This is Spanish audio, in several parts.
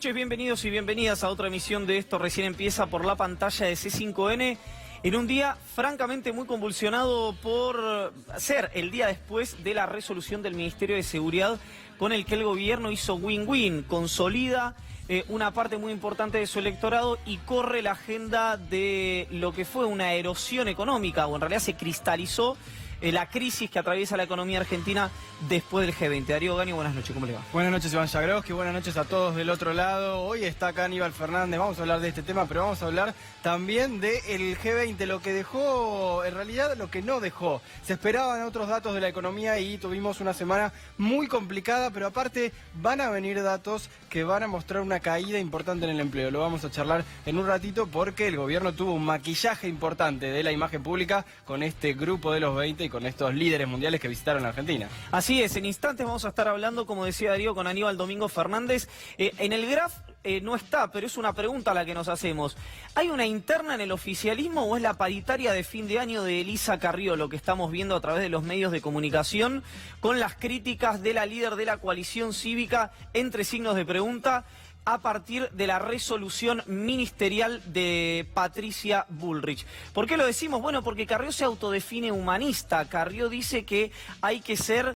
noches, bienvenidos y bienvenidas a otra emisión de Esto Recién Empieza por la pantalla de C5N. En un día francamente muy convulsionado por ser el día después de la resolución del Ministerio de Seguridad con el que el gobierno hizo win-win, consolida una parte muy importante de su electorado y corre la agenda de lo que fue una erosión económica, o en realidad se cristalizó la crisis que atraviesa la economía argentina después del G20. Darío Gani, buenas noches, ¿cómo le va? Buenas noches, Iván Jagroski, buenas noches a todos del otro lado. Hoy está acá Aníbal Fernández, vamos a hablar de este tema, pero vamos a hablar también del G20, lo que dejó, en realidad lo que no dejó. Se esperaban otros datos de la economía y tuvimos una semana muy complicada, pero aparte van a venir datos que van a mostrar una caída importante en el empleo. Lo vamos a charlar en un ratito porque el gobierno tuvo un maquillaje importante de la imagen pública con este grupo de los 20 y con estos líderes mundiales que visitaron Argentina. Así es, en instantes vamos a estar hablando, como decía Darío, con Aníbal Domingo Fernández. En el graph no está, pero es una pregunta la que nos hacemos. ¿Hay una interna en el oficialismo o es la paritaria de fin de año de Elisa Carrió lo que estamos viendo a través de los medios de comunicación con las críticas de la líder de la coalición cívica entre signos de pregunta a partir de la resolución ministerial de Patricia Bullrich? ¿Por qué lo decimos? Bueno, porque Carrió se autodefine humanista. Carrió dice que hay que ser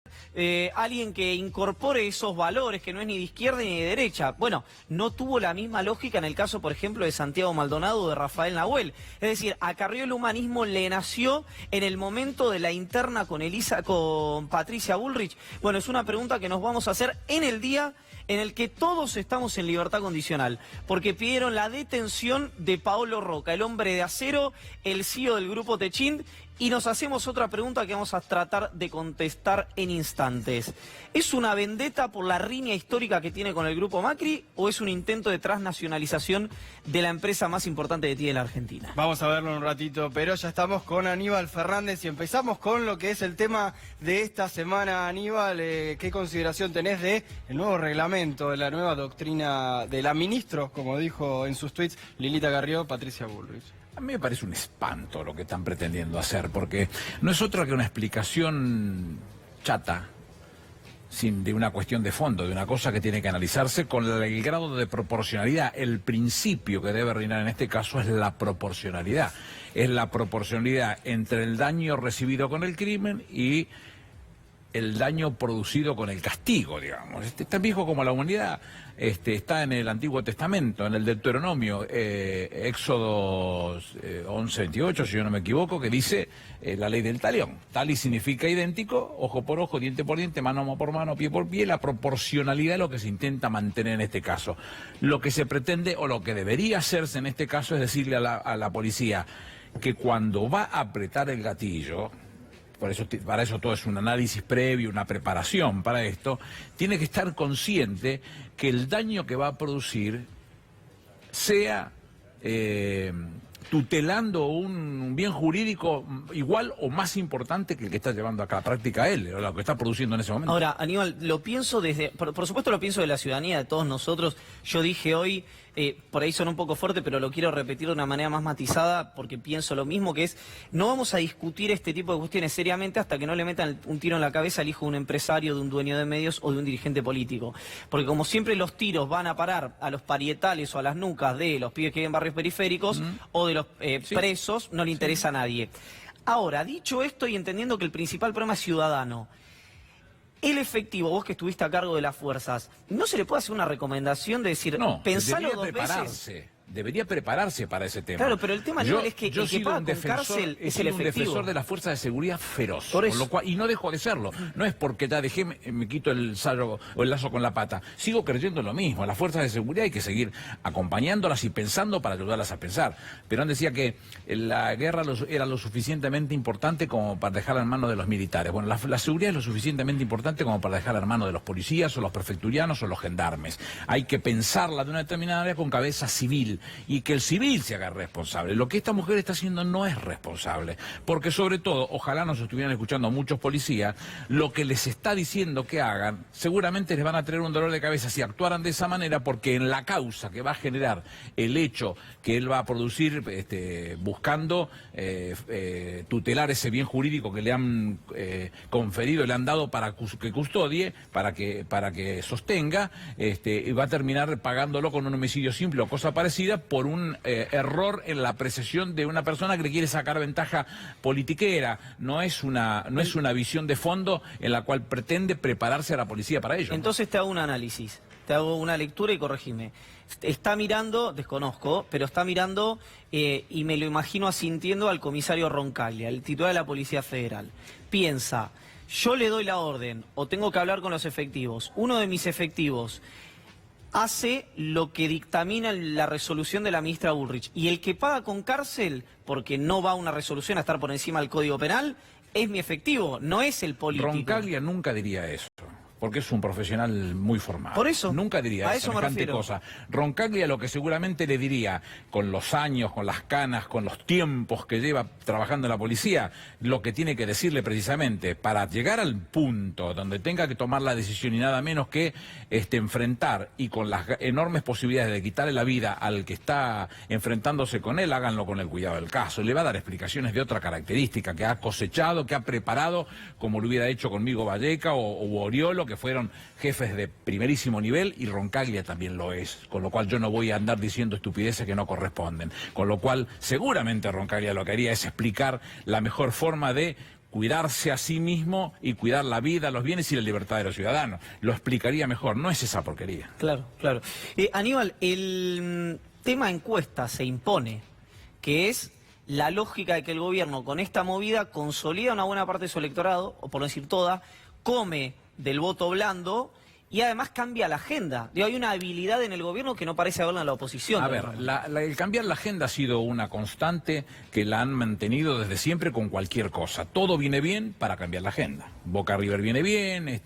alguien que incorpore esos valores, que no es ni de izquierda ni de derecha. Bueno, no tuvo la misma lógica en el caso, por ejemplo, de Santiago Maldonado o de Rafael Nahuel. Es decir, a Carrió el humanismo le nació en el momento de la interna con Patricia Bullrich. Bueno, es una pregunta que nos vamos a hacer en el día en el que todos estamos en libertad condicional, porque pidieron la detención de Paolo Roca, el hombre de acero, el CEO del grupo Techint, y nos hacemos otra pregunta que vamos a tratar de contestar en instantes. ¿Es una vendetta por la riña histórica que tiene con el grupo Macri o es un intento de transnacionalización de la empresa más importante que tiene la Argentina? Vamos a verlo en un ratito, pero ya estamos con Aníbal Fernández y empezamos con lo que es el tema de esta semana. Aníbal, ¿qué consideración tenés de el nuevo reglamento, de la nueva doctrina de la ministra, como dijo en sus tweets Lilita Carrió, Patricia Bullrich? A mí me parece un espanto lo que están pretendiendo hacer, porque no es otra que una explicación chata, de una cuestión de fondo, de una cosa que tiene que analizarse con el grado de proporcionalidad. El principio que debe reinar en este caso es la proporcionalidad. Es la proporcionalidad entre el daño recibido con el crimen y el daño producido con el castigo, digamos. Tan viejo como la humanidad, está en el Antiguo Testamento, en el Deuteronomio, Éxodo 11:28, si yo no me equivoco, que dice la ley del talión. Tali significa idéntico, ojo por ojo, diente por diente, mano por mano, pie por pie. La proporcionalidad es lo que se intenta mantener en este caso. Lo que se pretende, o lo que debería hacerse en este caso, es decirle a la policía que cuando va a apretar el gatillo, para eso todo es un análisis previo, una preparación para esto, tiene que estar consciente que el daño que va a producir sea tutelando un bien jurídico igual o más importante que el que está llevando acá a la práctica él, o lo que está produciendo en ese momento. Ahora, Aníbal, lo pienso por supuesto lo pienso de la ciudadanía, de todos nosotros. Yo dije hoy, por ahí son un poco fuerte, pero lo quiero repetir de una manera más matizada, porque pienso lo mismo, que es, no vamos a discutir este tipo de cuestiones seriamente hasta que no le metan un tiro en la cabeza al hijo de un empresario, de un dueño de medios o de un dirigente político. Porque como siempre los tiros van a parar a los parietales o a las nucas de los pibes que viven en barrios periféricos o de los presos, no le interesa a nadie. Ahora, dicho esto y entendiendo que el principal problema es ciudadano, el efectivo, vos que estuviste a cargo de las fuerzas, ¿no se le puede hacer una recomendación de decir, no, pensalo dos veces? Debería prepararse para ese tema. Claro, pero el tema no es que el que paga con cárcel es el efectivo. Un defensor de las fuerzas de seguridad feroz, por eso. Con lo cual, y no dejo de serlo. No es porque ya dejé, me quito el sallo o el lazo con la pata. Sigo creyendo lo mismo. Las fuerzas de seguridad hay que seguir acompañándolas y pensando para ayudarlas a pensar. Perón decía que la guerra era lo suficientemente importante como para dejarla en manos de los militares. Bueno, la seguridad es lo suficientemente importante como para dejarla en manos de los policías o los prefecturianos o los gendarmes. Hay que pensarla de una determinada manera con cabeza civil. y que el civil se haga responsable. Lo que esta mujer está haciendo no es responsable, porque sobre todo, ojalá nos estuvieran escuchando muchos policías, lo que les está diciendo que hagan, seguramente les van a tener un dolor de cabeza si actuaran de esa manera, porque en la causa que va a generar el hecho que él va a producir buscando tutelar ese bien jurídico que le han conferido, le han dado para que custodie, para que sostenga, y va a terminar pagándolo con un homicidio simple o cosa parecida por un error en la apreciación de una persona que le quiere sacar ventaja politiquera. No es una visión de fondo en la cual pretende prepararse a la policía para ello. Entonces te hago un análisis, te hago una lectura y corregime. Está mirando, desconozco, pero está mirando y me lo imagino asintiendo al comisario Roncaglia, el titular de la Policía Federal. Piensa, yo le doy la orden o tengo que hablar con los efectivos. Uno de mis efectivos hace lo que dictamina la resolución de la ministra Bullrich. Y el que paga con cárcel, porque no va a una resolución a estar por encima del Código Penal, es mi efectivo, no es el político. Roncaglia nunca diría eso, porque es un profesional muy formado. Por eso. Nunca diría semejante cosa. Roncaglia lo que seguramente le diría, con los años, con las canas, con los tiempos que lleva trabajando en la policía, lo que tiene que decirle precisamente, para llegar al punto donde tenga que tomar la decisión y nada menos que enfrentar, y con las enormes posibilidades de quitarle la vida al que está enfrentándose con él, háganlo con el cuidado del caso. Le va a dar explicaciones de otra característica, que ha cosechado, que ha preparado, como lo hubiera hecho conmigo Valleca o Oriolo, que fueron jefes de primerísimo nivel, y Roncaglia también lo es, con lo cual yo no voy a andar diciendo estupideces que no corresponden, con lo cual seguramente Roncaglia lo que haría es explicar la mejor forma de cuidarse a sí mismo y cuidar la vida, los bienes y la libertad de los ciudadanos. Lo explicaría mejor, no es esa porquería. Claro, claro. Aníbal, el tema encuesta se impone, que es la lógica de que el gobierno con esta movida consolida una buena parte de su electorado, o por no decir toda, come del voto blando y además cambia la agenda. Hay una habilidad en el gobierno que no parece haberla en la oposición. A ver, el cambiar la agenda ha sido una constante que la han mantenido desde siempre con cualquier cosa. Todo viene bien para cambiar la agenda. Boca River viene bien,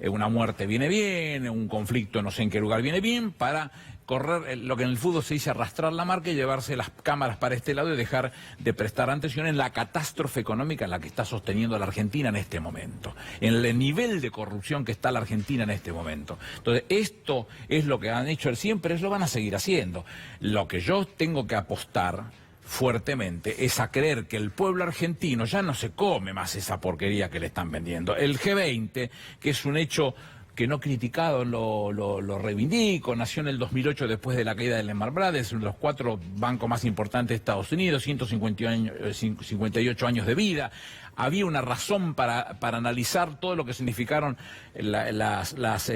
una muerte viene bien, un conflicto no sé en qué lugar viene bien, para correr lo que en el fútbol se dice arrastrar la marca y llevarse las cámaras para este lado y dejar de prestar atención en la catástrofe económica en la que está sosteniendo la Argentina en este momento, en el nivel de corrupción que está la Argentina en este momento. Entonces, esto es lo que han hecho siempre, lo van a seguir haciendo. Lo que yo tengo que apostar fuertemente es a creer que el pueblo argentino ya no se come más esa porquería que le están vendiendo. El G20, que es un hecho que no criticado, lo reivindico, nació en el 2008 después de la caída de Lehman Brothers, uno de los 4 bancos más importantes de Estados Unidos, 158 años de vida. Había una razón para analizar todo lo que significaron las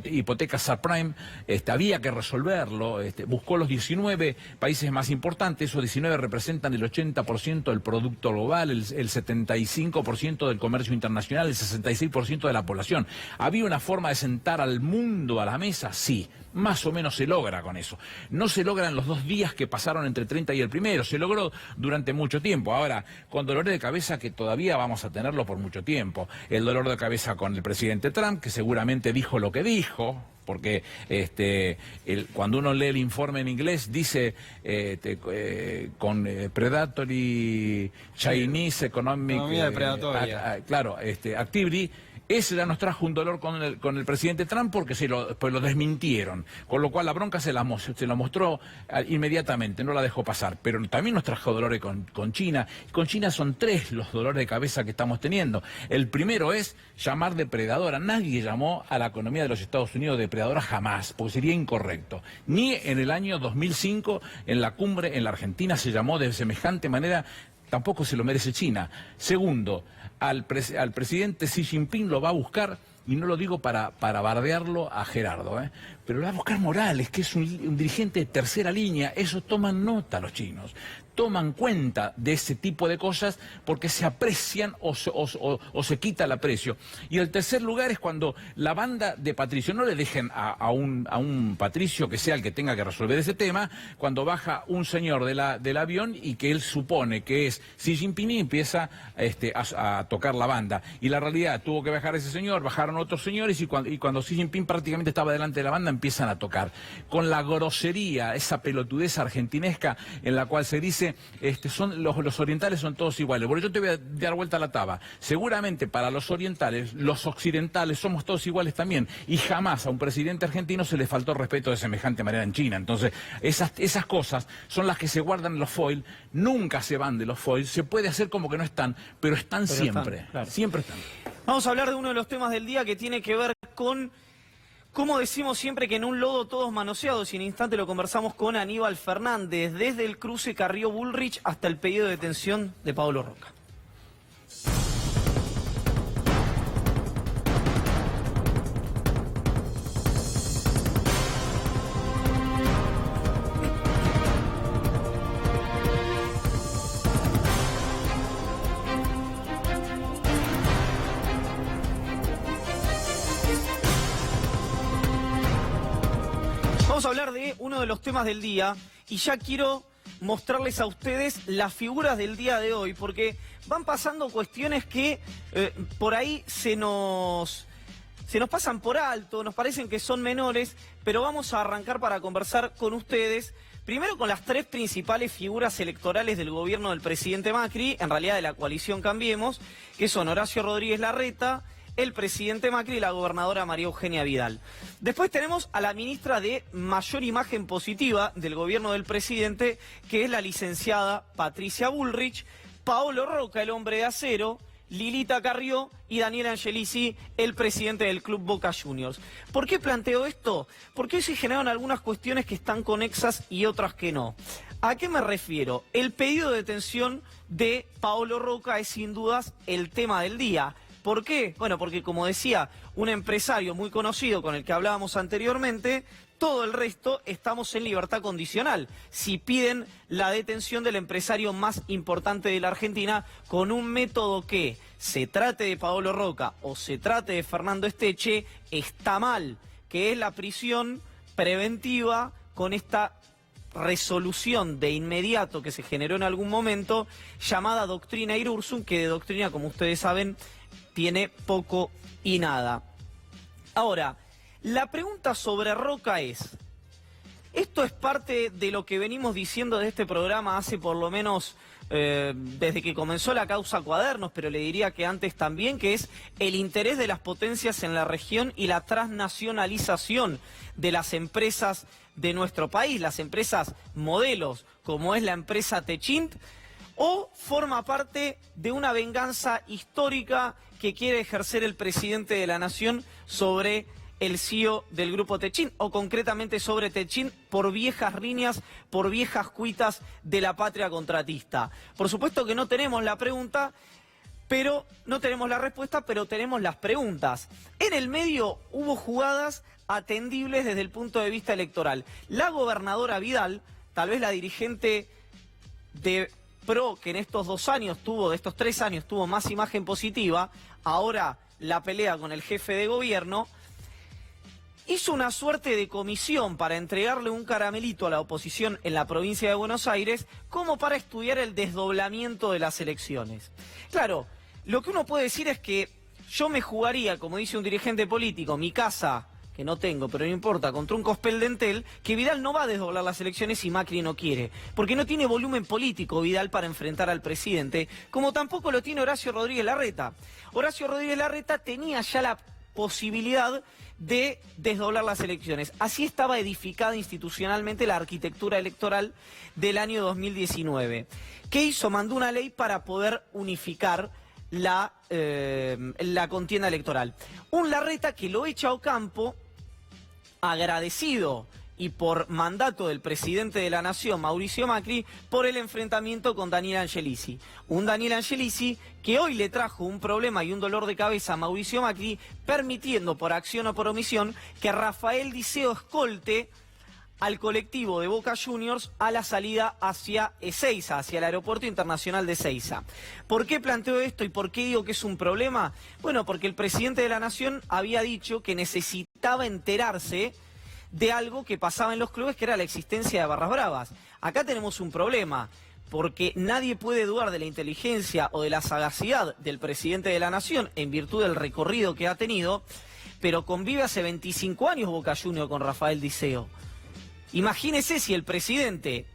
hipotecas subprime. Había que resolverlo. Buscó los 19 países más importantes. Esos 19 representan el 80% del producto global, el 75% del comercio internacional, el 66% de la población. ¿Había una forma de sentar al mundo a la mesa? Sí. Más o menos se logra con eso. No se logra en los 2 días que pasaron entre el 30 y el 1, se logró durante mucho tiempo. Ahora, con dolores de cabeza que todavía vamos a tenerlo por mucho tiempo. El dolor de cabeza con el presidente Trump, que seguramente dijo lo que dijo, porque cuando uno lee el informe en inglés dice con predatory Chinese economic activity. Ese ya nos trajo un dolor con el presidente Trump porque pues lo desmintieron, con lo cual la bronca se la mostró inmediatamente, no la dejó pasar, pero también nos trajo dolores con China. Con China son 3 los dolores de cabeza que estamos teniendo. El primero es llamar depredadora. Nadie llamó a la economía de los Estados Unidos depredadora jamás, porque sería incorrecto. Ni en el año 2005, en la cumbre en la Argentina, se llamó de semejante manera. Tampoco se lo merece China. Segundo, al presidente Xi Jinping lo va a buscar, y no lo digo para bardearlo a Gerardo, pero lo va a buscar Morales, que es un dirigente de tercera línea. Eso toman nota los chinos. toman cuenta de ese tipo de cosas porque se aprecian o se quita el aprecio. Y el tercer lugar es cuando la banda de Patricio, no le dejen a un Patricio que sea el que tenga que resolver ese tema, cuando baja un señor del avión y que él supone que es Xi Jinping y empieza a tocar la banda. Y la realidad, tuvo que bajar ese señor, bajaron otros señores y cuando Xi Jinping prácticamente estaba delante de la banda empiezan a tocar. Con la grosería, esa pelotudez argentinesca en la cual se dice son los orientales son todos iguales. Bueno, yo te voy a dar vuelta a la taba. Seguramente para los orientales, los occidentales somos todos iguales también. Y jamás a un presidente argentino se le faltó respeto de semejante manera en China. Entonces, esas cosas son las que se guardan en los foil. Nunca se van de los foil. Se puede hacer como que no están, pero están siempre. Están, claro. Siempre están. Vamos a hablar de uno de los temas del día que tiene que ver con... Como decimos siempre que en un lodo todos manoseados, y en instante lo conversamos con Aníbal Fernández, desde el cruce Carrió-Bullrich hasta el pedido de detención de Pablo Roca. Vamos a hablar de uno de los temas del día y ya quiero mostrarles a ustedes las figuras del día de hoy porque van pasando cuestiones que por ahí se nos pasan por alto, nos parecen que son menores, pero vamos a arrancar para conversar con ustedes. Primero con las tres principales figuras electorales del gobierno del presidente Macri, en realidad de la coalición Cambiemos, que son Horacio Rodríguez Larreta, el presidente Macri y la gobernadora María Eugenia Vidal. Después tenemos a la ministra de mayor imagen positiva del gobierno del presidente, que es la licenciada Patricia Bullrich, Paolo Roca, el hombre de acero, Lilita Carrió y Daniel Angelici, el presidente del Club Boca Juniors. ¿Por qué planteo esto? Porque hoy se generaron algunas cuestiones que están conexas y otras que no. ¿A qué me refiero? El pedido de detención de Paolo Roca es sin dudas el tema del día. ¿Por qué? Bueno, porque como decía un empresario muy conocido con el que hablábamos anteriormente, todo el resto estamos en libertad condicional. Si piden la detención del empresario más importante de la Argentina con un método que se trate de Paolo Roca o se trate de Fernando Esteche, está mal, que es la prisión preventiva con esta resolución de inmediato que se generó en algún momento llamada doctrina Irursum, que de doctrina, como ustedes saben, tiene poco y nada. Ahora, la pregunta sobre Roca es, esto es parte de lo que venimos diciendo de este programa hace por lo menos desde que comenzó la causa Cuadernos, pero le diría que antes también, que es el interés de las potencias en la región y la transnacionalización de las empresas de nuestro país, las empresas modelos, como es la empresa Techint, o forma parte de una venganza histórica que quiere ejercer el presidente de la Nación sobre el CEO del grupo Techint, o concretamente sobre Techint, por viejas riñas, por viejas cuitas de la patria contratista. Por supuesto que no tenemos la pregunta, pero no tenemos la respuesta, pero tenemos las preguntas. En el medio hubo jugadas atendibles desde el punto de vista electoral. La gobernadora Vidal, tal vez la dirigente de PRO que en estos 2 años tuvo, de estos 3 años tuvo más imagen positiva, ahora la pelea con el jefe de gobierno, hizo una suerte de comisión para entregarle un caramelito a la oposición en la provincia de Buenos Aires como para estudiar el desdoblamiento de las elecciones. Claro, lo que uno puede decir es que yo me jugaría, como dice un dirigente político, mi casa, que no tengo, pero no importa, contra un cospel de Entel, que Vidal no va a desdoblar las elecciones si Macri no quiere, porque no tiene volumen político Vidal para enfrentar al presidente, como tampoco lo tiene Horacio Rodríguez Larreta. Horacio Rodríguez Larreta tenía ya la posibilidad de desdoblar las elecciones. Así estaba edificada institucionalmente la arquitectura electoral del año 2019. ¿Qué hizo? Mandó una ley para poder unificar la contienda electoral. Un Larreta que lo echa a Ocampo, agradecido y por mandato del presidente de la Nación, Mauricio Macri, por el enfrentamiento con Daniel Angelici. Un Daniel Angelici que hoy le trajo un problema y un dolor de cabeza a Mauricio Macri, permitiendo por acción o por omisión que Rafael Diceo escolte al colectivo de Boca Juniors a la salida hacia Ezeiza, hacia el Aeropuerto Internacional de Ezeiza. ¿Por qué planteo esto y por qué digo que es un problema? Bueno, porque el presidente de la Nación había dicho que necesitaba enterarse de algo que pasaba en los clubes, que era la existencia de barras bravas. Acá tenemos un problema, porque nadie puede dudar de la inteligencia o de la sagacidad del presidente de la Nación en virtud del recorrido que ha tenido, pero convive hace 25 años Boca Juniors con Rafael Diceo. Imagínese si el presidente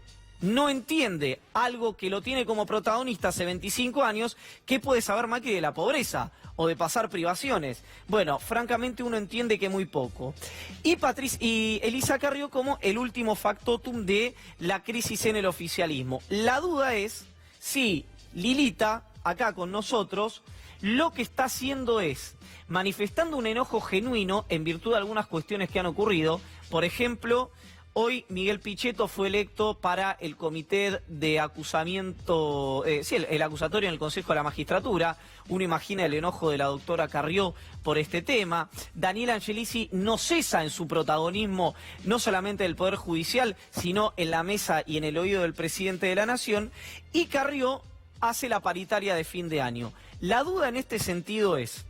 no entiende algo que lo tiene como protagonista hace 25 años, ¿qué puede saber Macri de la pobreza o de pasar privaciones? Bueno, francamente uno entiende que muy poco. Y Elisa Carrió como el último factotum de la crisis en el oficialismo. La duda es si Lilita, acá con nosotros, lo que está haciendo es manifestando un enojo genuino en virtud de algunas cuestiones que han ocurrido. Por ejemplo, hoy Miguel Pichetto fue electo para el comité de acusamiento, el acusatorio en el Consejo de la Magistratura. Uno imagina el enojo de la doctora Carrió por este tema. Daniel Angelici no cesa en su protagonismo, no solamente del Poder Judicial, sino en la mesa y en el oído del presidente de la Nación. Y Carrió hace la paritaria de fin de año. La duda en este sentido es: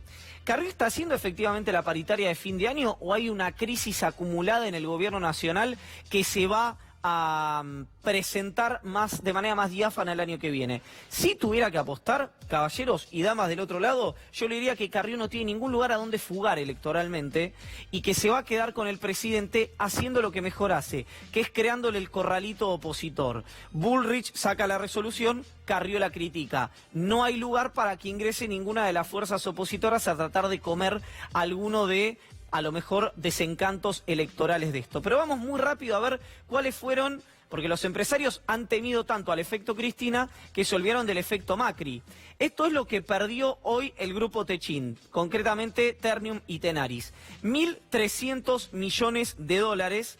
¿Carrió está haciendo efectivamente la paritaria de fin de año o hay una crisis acumulada en el gobierno nacional que se va a presentar de manera más diáfana el año que viene? Si tuviera que apostar, caballeros y damas del otro lado, yo le diría que Carrió no tiene ningún lugar a donde fugar electoralmente y que se va a quedar con el presidente haciendo lo que mejor hace, que es creándole el corralito opositor. Bullrich saca la resolución, Carrió la critica. No hay lugar para que ingrese ninguna de las fuerzas opositoras a tratar de comer alguno de, a lo mejor, desencantos electorales de esto. Pero vamos muy rápido a ver cuáles fueron, porque los empresarios han temido tanto al efecto Cristina que se olvidaron del efecto Macri. Esto es lo que perdió hoy el grupo Techin, concretamente Ternium y Tenaris. 1.300 millones de dólares,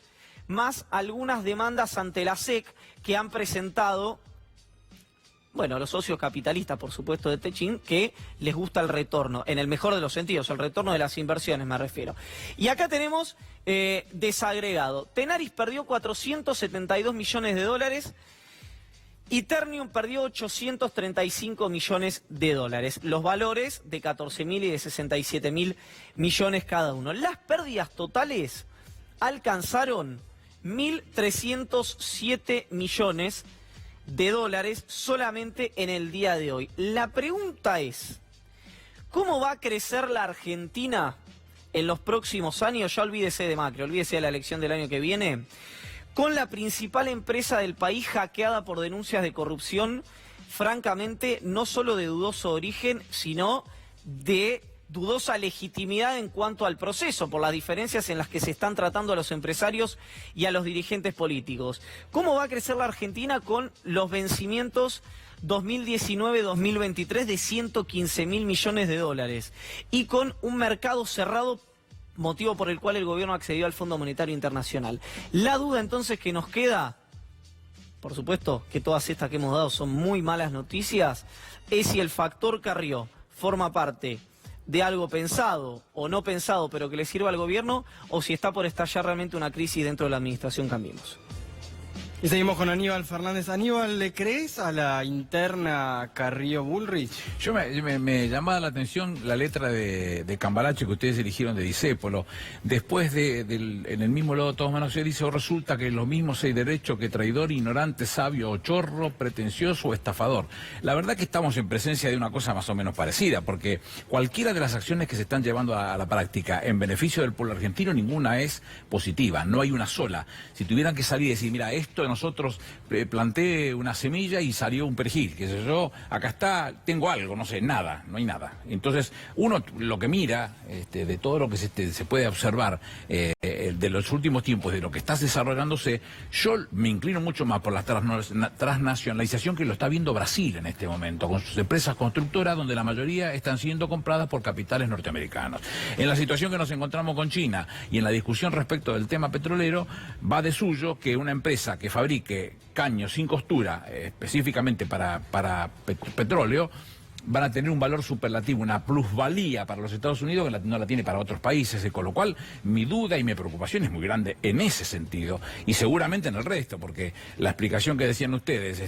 más algunas demandas ante la SEC que han presentado, bueno, los socios capitalistas, por supuesto, de Techin, que les gusta el retorno, en el mejor de los sentidos, el retorno de las inversiones me refiero. Y acá tenemos desagregado. Tenaris perdió 472 millones de dólares y Ternium perdió 835 millones de dólares. Los valores de 14.000 y de 67.000 millones cada uno. Las pérdidas totales alcanzaron 1.307 millones de dólares solamente en el día de hoy. La pregunta es: ¿cómo va a crecer la Argentina en los próximos años? Ya olvídese de Macri, olvídese de la elección del año que viene, con la principal empresa del país hackeada por denuncias de corrupción, francamente, no solo de dudoso origen, sino de dudosa legitimidad en cuanto al proceso, por las diferencias en las que se están tratando a los empresarios y a los dirigentes políticos. ¿Cómo va a crecer la Argentina con los vencimientos 2019-2023 de 115.000 millones de dólares y con un mercado cerrado, motivo por el cual el gobierno accedió al Fondo Monetario Internacional? La duda entonces que nos queda, por supuesto que todas estas que hemos dado son muy malas noticias, es si el factor Carrió forma parte de algo pensado o no pensado, pero que le sirva al gobierno, o si está por estallar realmente una crisis dentro de la administración Cambiemos. Y seguimos con Aníbal Fernández. Aníbal, ¿le crees a la interna Carrió-Bullrich? Me llamaba la atención la letra de Cambalache que ustedes eligieron de Discépolo. Después en el mismo lado de todos manos se dice: o resulta que lo mismo hay derecho que traidor, ignorante, sabio o chorro, pretencioso o estafador. La verdad que estamos en presencia de una cosa más o menos parecida, porque cualquiera de las acciones que se están llevando a la práctica en beneficio del pueblo argentino, ninguna es positiva, no hay una sola. Si tuvieran que salir y decir: mira, esto nosotros planté una semilla y salió un perejil, qué sé yo, acá está, tengo algo, no sé, nada, no hay nada. Entonces, uno lo que mira, de todo lo que se puede observar de los últimos tiempos, de lo que está desarrollándose, yo me inclino mucho más por la transnacionalización que lo está viendo Brasil en este momento, con sus empresas constructoras, donde la mayoría están siendo compradas por capitales norteamericanos. En la situación que nos encontramos con China y en la discusión respecto del tema petrolero, va de suyo que una empresa que fabrique caños sin costura, específicamente para petróleo, van a tener un valor superlativo, una plusvalía para los Estados Unidos que no la tiene para otros países, con lo cual mi duda y mi preocupación es muy grande en ese sentido, y seguramente en el resto, porque la explicación que decían ustedes,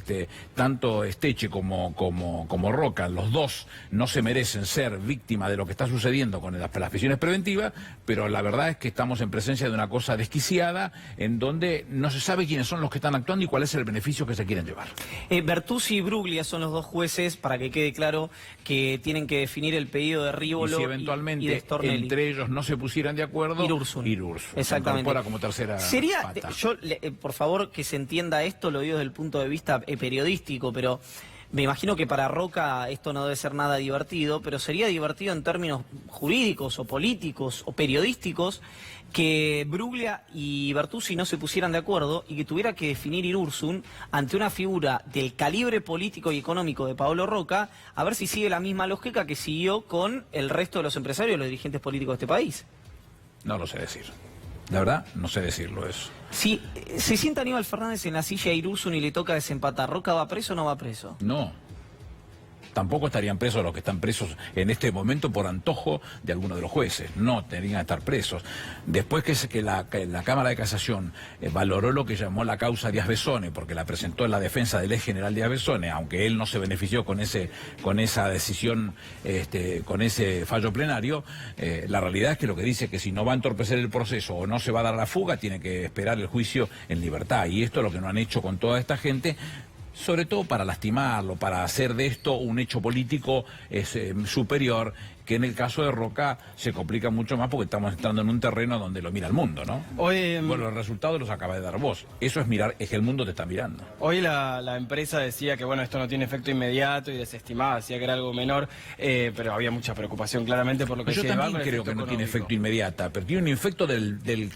tanto Esteche como Roca, los dos no se merecen ser víctimas de lo que está sucediendo con las prisiones preventivas, pero la verdad es que estamos en presencia de una cosa desquiciada, en donde no se sabe quiénes son los que están actuando y cuál es el beneficio que se quieren llevar. Bertuzzi y Bruglia son los dos jueces, para que quede claro, que tienen que definir el pedido de Rívolo y si eventualmente y de Stornelli. entre ellos no se pusieran de acuerdo, Irursun. Exactamente. Se incorpora como tercera pata. Por favor, que se entienda esto, lo digo desde el punto de vista periodístico, pero me imagino que para Roca esto no debe ser nada divertido, pero sería divertido en términos jurídicos o políticos o periodísticos que Bruglia y Bertuzzi no se pusieran de acuerdo y que tuviera que definir Irursun ante una figura del calibre político y económico de Pablo Roca, a ver si sigue la misma lógica que siguió con el resto de los empresarios y los dirigentes políticos de este país. No lo sé decir. La verdad, no sé decirlo eso. Si se sienta Aníbal Fernández en la silla de Irursun y le toca desempatar, ¿Roca va preso o no va preso? No. Tampoco estarían presos los que están presos en este momento por antojo de algunos de los jueces. No tendrían que estar presos. Después que la Cámara de Casación valoró lo que llamó la causa Díaz Besone, porque la presentó en la defensa del ex general Díaz Besone, aunque él no se benefició con esa decisión, con ese fallo plenario, la realidad es que lo que dice es que si no va a entorpecer el proceso o no se va a dar la fuga, tiene que esperar el juicio en libertad. Y esto es lo que no han hecho con toda esta gente, sobre todo para lastimarlo, para hacer de esto un hecho político superior, que en el caso de Roca se complica mucho más porque estamos entrando en un terreno donde lo mira el mundo, ¿no? Hoy, bueno, los resultados los acaba de dar vos. Eso es mirar, es que el mundo te está mirando. Hoy la empresa decía que bueno, esto no tiene efecto inmediato y desestimaba, decía que era algo menor, pero había mucha preocupación claramente por lo que yo se también creo que no tiene efecto inmediata, pero tiene un efecto del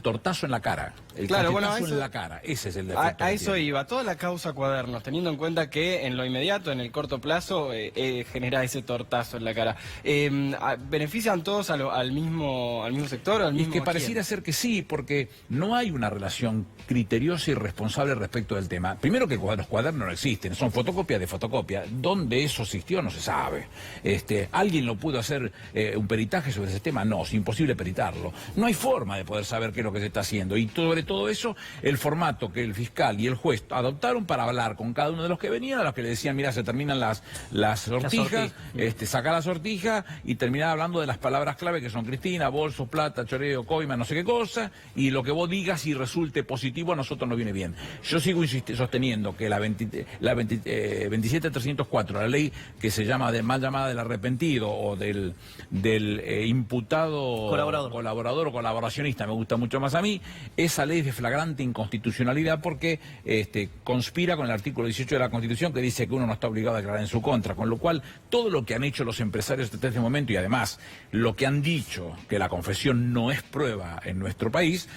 tortazo en la cara. El cachetazo en la cara, ese es el efecto. A eso iba, toda la causa Cuadernos, teniendo en cuenta que en lo inmediato, en el corto plazo, genera ese tortazo en la cara. ¿Benefician todos al mismo sector? ¿Al mismo y que pareciera ser que sí, porque no hay una relación criteriosa y responsable respecto del tema. Primero que los cuadernos no existen, son fotocopias de fotocopia. ¿Dónde eso existió? No se sabe. ¿Alguien lo pudo hacer un peritaje sobre ese tema? No, es imposible peritarlo. No hay forma de poder saber qué es lo que se está haciendo. Y sobre todo eso, el formato que el fiscal y el juez adoptaron para hablar con cada uno de los que venían, a los que le decían, mira, se terminan las sortijas, saca la sortija y terminar hablando de las palabras clave que son Cristina, bolsos, plata, choreo, coima, no sé qué cosa, y lo que vos digas y resulte positivo a nosotros nos viene bien. Yo sigo sosteniendo que la 27304, la ley que se llama mal llamada del arrepentido o del imputado colaborador o colaboracionista, me gusta mucho más a mí, esa ley es de flagrante inconstitucionalidad porque conspira con el artículo 18 de la Constitución que dice que uno no está obligado a declarar en su contra, con lo cual todo lo que han hecho los empresarios hasta este momento y además lo que han dicho, que la confesión no es prueba en nuestro país,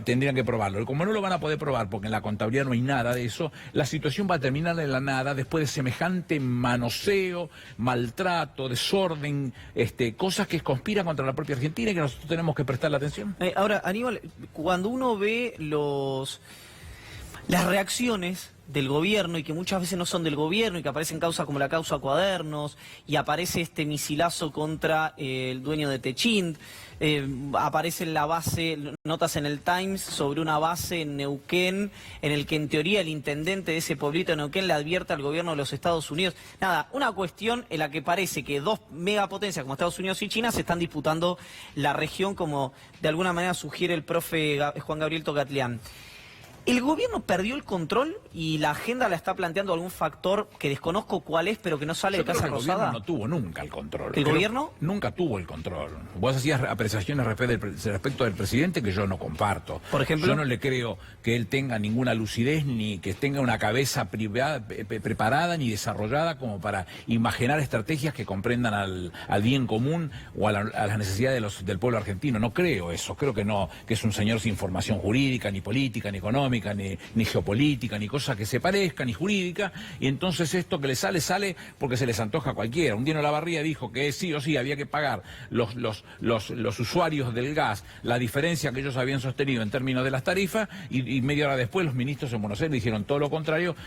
tendrían que probarlo. Y como no lo van a poder probar porque en la contabilidad no hay nada de eso, la situación va a terminar en la nada después de semejante manoseo, maltrato, desorden, cosas que conspiran contra la propia Argentina y que nosotros tenemos que prestarle atención. Ahora, Aníbal, cuando uno ve las reacciones del gobierno y que muchas veces no son del gobierno y que aparecen causas como la causa Cuadernos y aparece este misilazo contra el dueño de Techint, aparece en la base, notas en el Times sobre una base en Neuquén en el que en teoría el intendente de ese pueblito de Neuquén le advierte al gobierno de los Estados Unidos. Nada, una cuestión en la que parece que dos megapotencias como Estados Unidos y China se están disputando la región, como de alguna manera sugiere el profe Juan Gabriel Tocatlián. ¿El gobierno perdió el control y la agenda la está planteando algún factor que desconozco cuál es, pero que no sale de Casa Rosada? El gobierno no tuvo nunca el control. ¿El gobierno? Nunca tuvo el control. Vos hacías apreciaciones respecto del presidente que yo no comparto. Por ejemplo, yo no le creo que él tenga ninguna lucidez ni que tenga una cabeza preparada ni desarrollada como para imaginar estrategias que comprendan al bien común o a las necesidades del pueblo argentino. No creo eso. Creo que no, que es un señor sin formación jurídica, ni política, ni económica, ni geopolítica, ni cosa que se parezca, ni jurídica, y entonces esto que le sale porque se les antoja a cualquiera. Un día Olavarría dijo que sí o sí había que pagar los usuarios del gas la diferencia que ellos habían sostenido en términos de las tarifas, y media hora después los ministros en Buenos Aires dijeron todo lo contrario.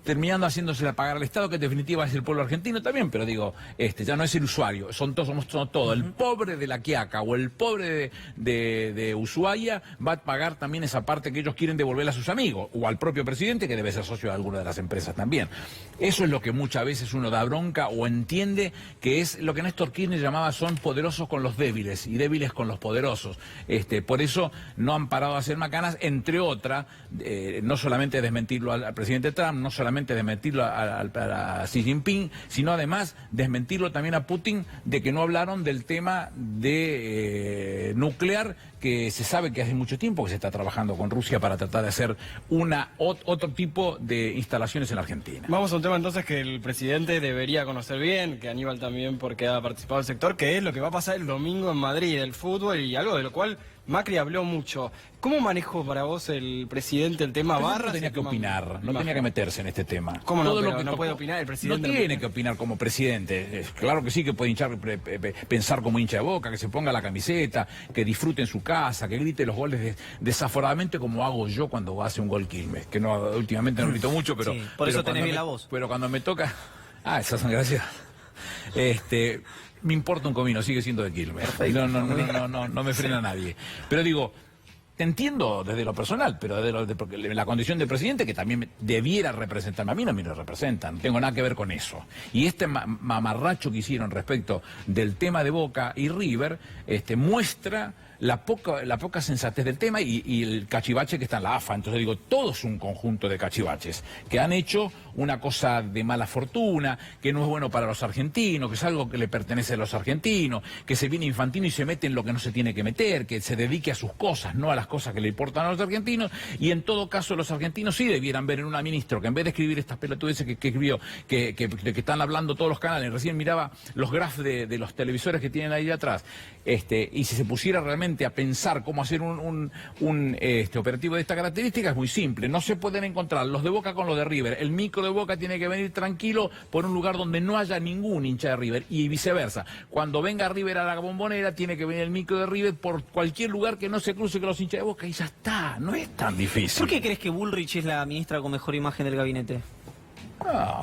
terminando haciéndosela pagar al Estado, que en definitiva es el pueblo argentino también, pero digo, ya no es el usuario, somos todos. El pobre de La Quiaca o el pobre de Ushuaia va a pagar también esa parte que ellos quieren devolver a sus amigos, o al propio presidente, que debe ser socio de alguna de las empresas también. Eso es lo que muchas veces uno da bronca o entiende que es lo que Néstor Kirchner llamaba son poderosos con los débiles y débiles con los poderosos. Por eso no han parado de hacer macanas, entre otras, no solamente desmentirlo al presidente Trump, no solamente desmentirlo a Xi Jinping, sino además desmentirlo también a Putin, de que no hablaron del tema de nuclear, que se sabe que hace mucho tiempo que se está trabajando con Rusia para tratar de hacer otro tipo de instalaciones en la Argentina. Vamos a un tema entonces que el presidente debería conocer bien, que Aníbal también porque ha participado del sector, que es lo que va a pasar el domingo en Madrid, el fútbol, y algo de lo cual Macri habló mucho. ¿Cómo manejó para vos el presidente el tema Barras? No tenía que opinar, no tenía que meterse en este tema. ¿Cómo no? Todo Pero lo que no tocó, puede opinar el presidente. No tiene que opinar como presidente. Claro que sí, que puede pensar como hincha de Boca, que se ponga la camiseta, que disfrute en su casa, que grite los goles desaforadamente como hago yo cuando hace un gol Quilmes. Que no, últimamente no grito mucho, pero... Sí, por eso tenés bien la voz. Pero cuando me toca... esas son gracias. Me importa un comino, sigue siendo de Quilmes. No me frena nadie. Pero digo, te entiendo desde lo personal, pero porque la condición de presidente, que también debiera representarme, a mí no me lo representan, no tengo nada que ver con eso. Y este mamarracho que hicieron respecto del tema de Boca y River, muestra la poca sensatez del tema y el cachivache que está en la AFA. Entonces digo, todo es un conjunto de cachivaches que han hecho una cosa de mala fortuna, que no es bueno para los argentinos, que es algo que le pertenece a los argentinos, que se viene Infantino y se mete en lo que no se tiene que meter, que se dedique a sus cosas, no a las cosas que le importan a los argentinos. Y en todo caso los argentinos sí debieran ver en una ministra que en vez de escribir estas pelotudeces que escribió, que están hablando todos los canales, recién miraba los graphs de los televisores que tienen ahí atrás, y si se pusiera realmente a pensar cómo hacer un operativo de esta característica, es muy simple. No se pueden encontrar los de Boca con los de River. El micro de Boca tiene que venir tranquilo por un lugar donde no haya ningún hincha de River y viceversa. Cuando venga River a la Bombonera, tiene que venir el micro de River por cualquier lugar que no se cruce con los hinchas de Boca y ya está. No es tan difícil. ¿Por qué crees que Bullrich es la ministra con mejor imagen del gabinete?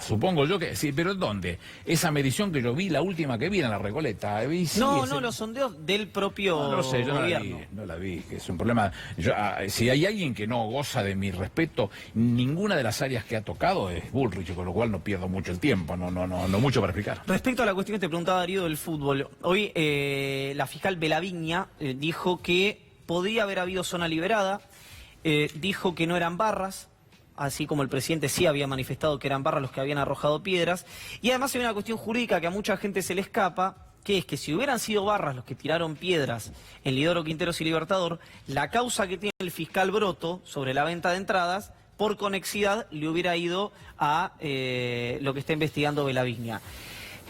Supongo yo que sí, pero ¿dónde? Esa medición que yo vi, la última que vi en la Recoleta. Los sondeos del propio no lo sé, yo gobierno. No la vi, que es un problema. Si hay alguien que no goza de mi respeto, ninguna de las áreas que ha tocado es Bullrich, con lo cual no pierdo mucho el tiempo, no mucho para explicar. Respecto a la cuestión que te preguntaba Darío del fútbol, hoy la fiscal Belavigna dijo que podría haber habido zona liberada, dijo que no eran barras, así como el presidente sí había manifestado que eran barras los que habían arrojado piedras. Y además hay una cuestión jurídica que a mucha gente se le escapa, que es que si hubieran sido barras los que tiraron piedras en Lidoro, Quinteros y Libertador, la causa que tiene el fiscal Broto sobre la venta de entradas, por conexidad, le hubiera ido a lo que está investigando Belavigna.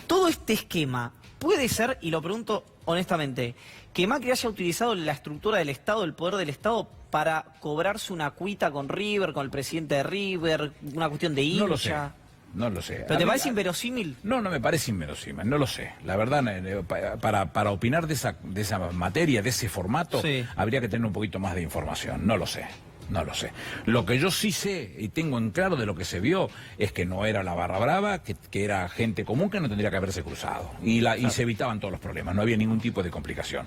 Todo este esquema puede ser, y lo pregunto honestamente, que Macri haya utilizado la estructura del Estado, el poder del Estado, para cobrarse una cuita con River, con el presidente de River, una cuestión de hincha. No lo sé. ¿Pero te parece inverosímil? No me parece inverosímil, no lo sé. La verdad, para opinar de esa materia, de ese formato, sí, habría que tener un poquito más de información. No lo sé. Lo que yo sí sé y tengo en claro de lo que se vio es que no era la barra brava, que era gente común que no tendría que haberse cruzado. Y se evitaban todos los problemas, no había ningún tipo de complicación.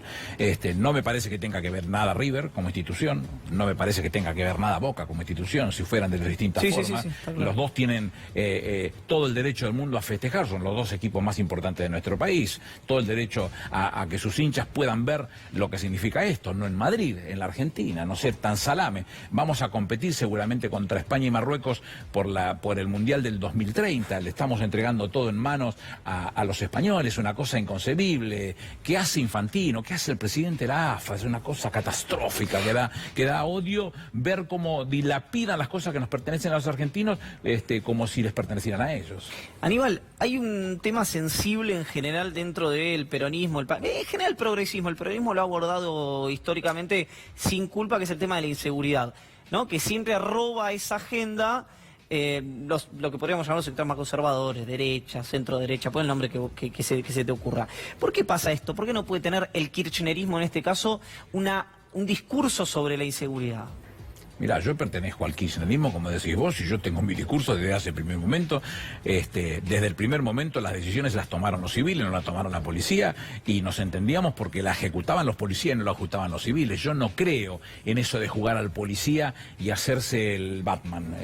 No me parece que tenga que ver nada River como institución, no me parece que tenga que ver nada Boca como institución, si fueran de las distintas formas. Sí, claro. Los dos tienen todo el derecho del mundo a festejar, son los dos equipos más importantes de nuestro país, todo el derecho a que sus hinchas puedan ver lo que significa esto, no en Madrid, en la Argentina, no ser tan salame. Vamos a competir seguramente contra España y Marruecos por el Mundial del 2030. Le estamos entregando todo en manos a los españoles, una cosa inconcebible. ¿Qué hace Infantino? ¿Qué hace el presidente de la AFA? Es una cosa catastrófica que da odio ver cómo dilapidan las cosas que nos pertenecen a los argentinos como si les pertenecieran a ellos. Aníbal, hay un tema sensible en general dentro del peronismo, en general el progresismo. El peronismo lo ha abordado históricamente sin culpa, que es el tema de la inseguridad, ¿no? Que siempre roba esa agenda lo que podríamos llamar los sectores más conservadores, derecha, centro derecha, pon el nombre que se te ocurra. ¿Por qué pasa esto? ¿Por qué no puede tener el kirchnerismo en este caso un discurso sobre la inseguridad? Mirá, yo pertenezco al kirchnerismo, como decís vos, y yo tengo mi discurso desde hace el primer momento. Desde el primer momento las decisiones las tomaron los civiles, no las tomaron la policía, y nos entendíamos porque la ejecutaban los policías y no la ejecutaban los civiles. Yo no creo en eso de jugar al policía y hacerse el Batman.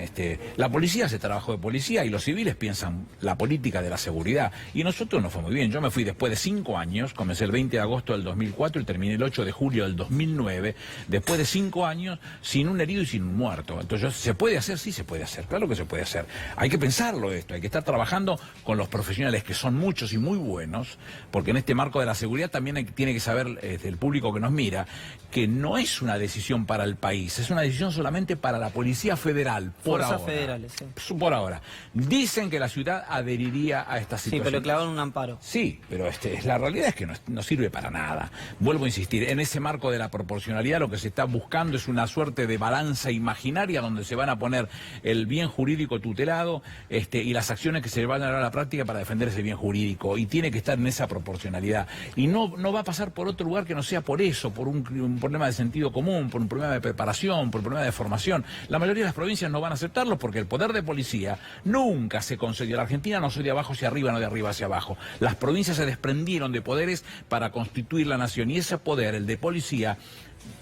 La policía hace trabajo de policía y los civiles piensan la política de la seguridad. Y nosotros nos fue muy bien. Yo me fui después de 5 años, comencé el 20 de agosto del 2004 y terminé el 8 de julio del 2009, después de 5 años sin un herido y sin un muerto. Entonces, ¿se puede hacer? Sí, se puede hacer, claro que se puede hacer. Hay que pensarlo esto, hay que estar trabajando con los profesionales, que son muchos y muy buenos, porque en este marco de la seguridad también tiene que saber el público que nos mira, que no es una decisión para el país, es una decisión solamente para la Policía Federal, por Fuerzas ahora. federales, sí. Por ahora. Dicen que la ciudad adheriría a esta situación. Sí, pero clavaron un amparo. Sí, pero la realidad es que no sirve para nada. Vuelvo a insistir, en ese marco de la proporcionalidad lo que se está buscando es una suerte de balanza imaginaria donde se van a poner el bien jurídico tutelado y las acciones que se van a dar a la práctica para defender ese bien jurídico, y tiene que estar en esa proporcionalidad. Y no va a pasar por otro lugar que no sea por eso, por un problema de sentido común, por un problema de preparación, por un problema de formación. La mayoría de las provincias no van a aceptarlo porque el poder de policía nunca se concedió. La Argentina no soy de abajo hacia arriba, no de arriba hacia abajo. Las provincias se desprendieron de poderes para constituir la nación, y ese poder, el de policía,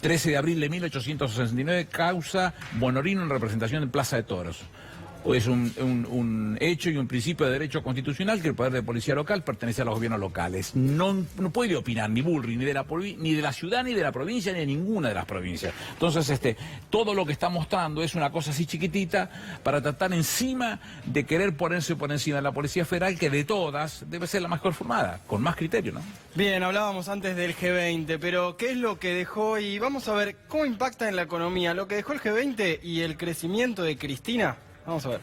13 de abril de 1869, causa Bonorino en representación en Plaza de Toros. Es un hecho y un principio de derecho constitucional que el poder de policía local pertenece a los gobiernos locales. No puede opinar ni Bullrich, ni de la ciudad, ni de la provincia, ni de ninguna de las provincias. Entonces, todo lo que está mostrando es una cosa así chiquitita para tratar encima de querer ponerse por encima de la Policía Federal, que de todas debe ser la mejor formada, con más criterio, ¿no? Bien, hablábamos antes del G20, pero ¿qué es lo que dejó? Y vamos a ver cómo impacta en la economía lo que dejó el G20 y el crecimiento de Cristina. Vamos a ver.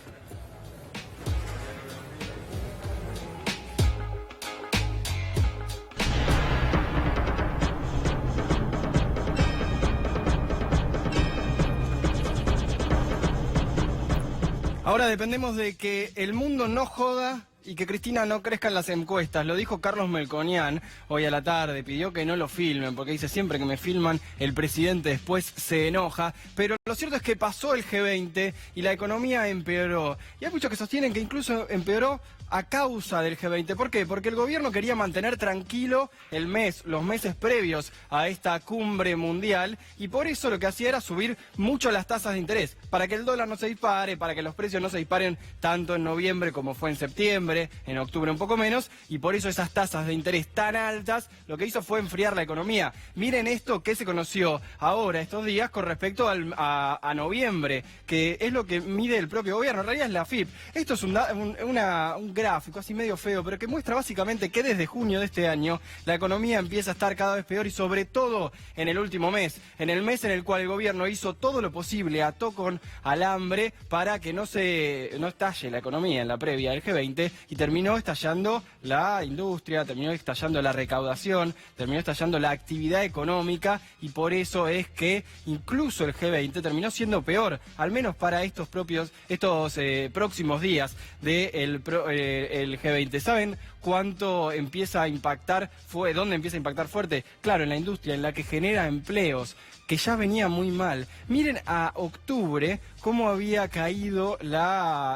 Ahora dependemos de que el mundo no joda y que Cristina no crezca en las encuestas. Lo dijo Carlos Melconian hoy a la tarde, pidió que no lo filmen, porque dice: siempre que me filman, el presidente después se enoja. Pero lo cierto es que pasó el G20 y la economía empeoró. Y hay muchos que sostienen que incluso empeoró a causa del G20. ¿Por qué? Porque el gobierno quería mantener tranquilo los meses previos a esta cumbre mundial, y por eso lo que hacía era subir mucho las tasas de interés, para que el dólar no se dispare, para que los precios no se disparen tanto en noviembre como fue en septiembre, en octubre un poco menos, y por eso esas tasas de interés tan altas lo que hizo fue enfriar la economía. Miren esto que se conoció ahora, estos días, con respecto a noviembre, que es lo que mide el propio gobierno, en realidad es la AFIP. Esto es un gráfico así medio feo, pero que muestra básicamente que desde junio de este año la economía empieza a estar cada vez peor, y sobre todo en el último mes, en el mes en el cual el gobierno hizo todo lo posible, ató con alambre para que no estalle la economía en la previa del G20, y terminó estallando la industria, terminó estallando la recaudación, terminó estallando la actividad económica, y por eso es que incluso el G20 terminó siendo peor, al menos para estos próximos días del el G20. ¿Saben cuánto empieza a impactar? ¿Dónde empieza a impactar fuerte? Claro, en la industria, en la que genera empleos, que ya venía muy mal. Miren a octubre cómo había caído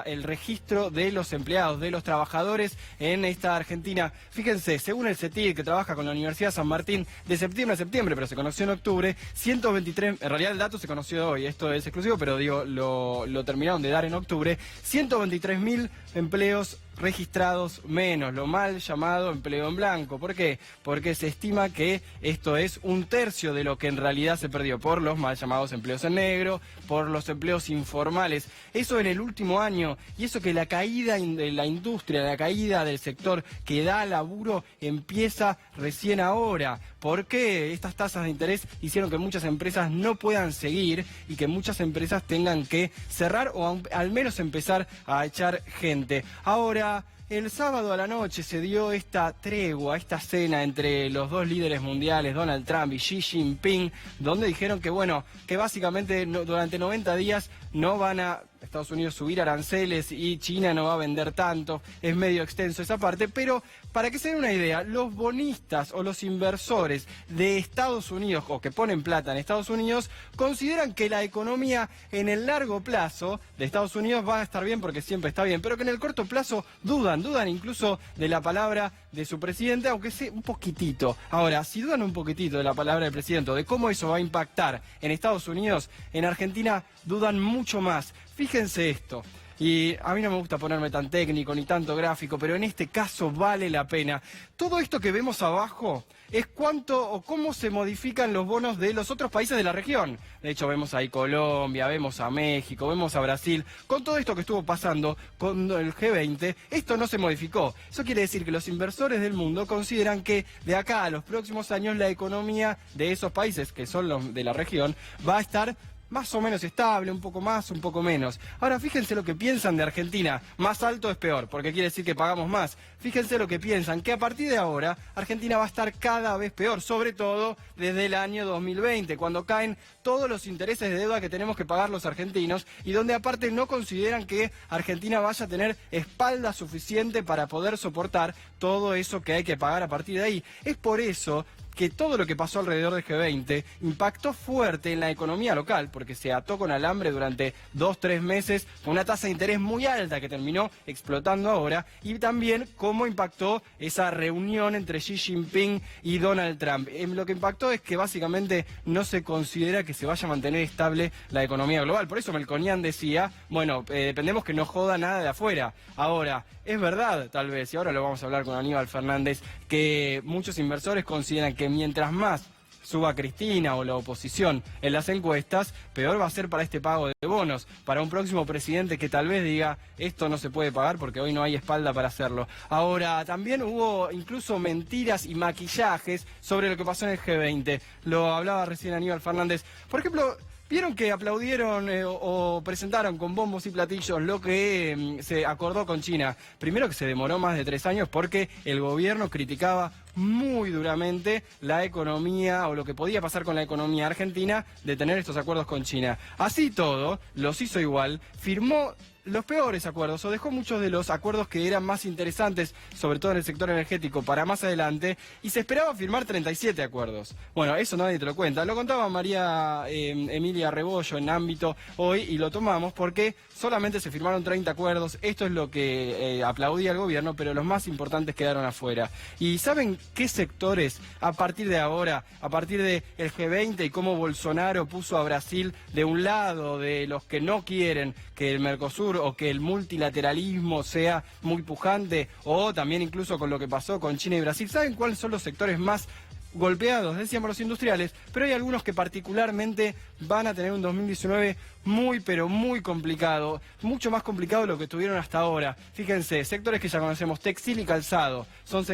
el registro de los empleados, de los trabajadores en esta Argentina. Fíjense, según el CETIR, que trabaja con la Universidad de San Martín, de septiembre a septiembre, pero se conoció en octubre, 123, en realidad el dato se conoció hoy, esto es exclusivo, pero digo, lo terminaron de dar en octubre, 123.000 empleos registrados menos, lo mal llamado empleo en blanco. ¿Por qué? Porque se estima que esto es 1/3 de lo que en realidad se perdió por los mal llamados empleos en negro, por los empleos informales. Eso en el último año, y eso que la caída de la industria, la caída del sector que da laburo empieza recién ahora. ¿Por qué? Estas tasas de interés hicieron que muchas empresas no puedan seguir y que muchas empresas tengan que cerrar o al menos empezar a echar gente. Ahora, el sábado a la noche se dio esta tregua, esta cena entre los dos líderes mundiales, Donald Trump y Xi Jinping, donde dijeron que, bueno, que básicamente durante 90 días no van a Estados Unidos subir aranceles y China no va a vender tanto, es medio extenso esa parte, pero para que se den una idea, los bonistas o los inversores de Estados Unidos, o que ponen plata en Estados Unidos, consideran que la economía en el largo plazo de Estados Unidos va a estar bien porque siempre está bien, pero que en el corto plazo dudan incluso de la palabra de su presidente, aunque sea un poquitito. Ahora, si dudan un poquitito de la palabra del presidente o de cómo eso va a impactar en Estados Unidos, en Argentina dudan mucho más. Fíjense esto. Y a mí no me gusta ponerme tan técnico ni tanto gráfico, pero en este caso vale la pena. Todo esto que vemos abajo es cuánto o cómo se modifican los bonos de los otros países de la región. De hecho, vemos ahí Colombia, vemos a México, vemos a Brasil. Con todo esto que estuvo pasando con el G20, esto no se modificó. Eso quiere decir que los inversores del mundo consideran que de acá a los próximos años la economía de esos países, que son los de la región, va a estar más o menos estable, un poco más, un poco menos. Ahora, fíjense lo que piensan de Argentina. Más alto es peor, porque quiere decir que pagamos más. Fíjense lo que piensan, que a partir de ahora Argentina va a estar cada vez peor, sobre todo desde el año 2020, cuando caen todos los intereses de deuda que tenemos que pagar los argentinos y donde aparte no consideran que Argentina vaya a tener espalda suficiente para poder soportar todo eso que hay que pagar a partir de ahí. Es por eso que todo lo que pasó alrededor del G20 impactó fuerte en la economía local, porque se ató con alambre durante 2-3 meses, con una tasa de interés muy alta que terminó explotando ahora, y también cómo impactó esa reunión entre Xi Jinping y Donald Trump. Lo que impactó es que básicamente no se considera que se vaya a mantener estable la economía global. Por eso Melconian decía, bueno, dependemos que no joda nada de afuera. Ahora, es verdad, tal vez, y ahora lo vamos a hablar con Aníbal Fernández, que muchos inversores consideran que mientras más suba Cristina o la oposición en las encuestas, peor va a ser para este pago de bonos, para un próximo presidente que tal vez diga esto no se puede pagar porque hoy no hay espalda para hacerlo. Ahora, también hubo incluso mentiras y maquillajes sobre lo que pasó en el G20. Lo hablaba recién Aníbal Fernández. Por ejemplo, ¿vieron que aplaudieron o presentaron con bombos y platillos lo que se acordó con China? Primero que se demoró más de 3 años porque el gobierno criticaba muy duramente la economía o lo que podía pasar con la economía argentina de tener estos acuerdos con China. Así todo, los hizo igual, firmó los peores acuerdos, o dejó muchos de los acuerdos que eran más interesantes, sobre todo en el sector energético, para más adelante, y se esperaba firmar 37 acuerdos. Bueno, eso nadie te lo cuenta. Lo contaba María Emilia Rebollo en Ámbito hoy, y lo tomamos porque solamente se firmaron 30 acuerdos. Esto es lo que aplaudía el gobierno, pero los más importantes quedaron afuera. ¿Y saben qué sectores a partir de ahora, a partir del G20 y cómo Bolsonaro puso a Brasil de un lado de los que no quieren que el Mercosur o que el multilateralismo sea muy pujante, o también incluso con lo que pasó con China y Brasil? ¿Saben cuáles son los sectores más golpeados? Decíamos los industriales, pero hay algunos que particularmente van a tener un 2019 muy pero muy complicado, mucho más complicado de lo que tuvieron hasta ahora. Fíjense, sectores que ya conocemos, textil y calzado, son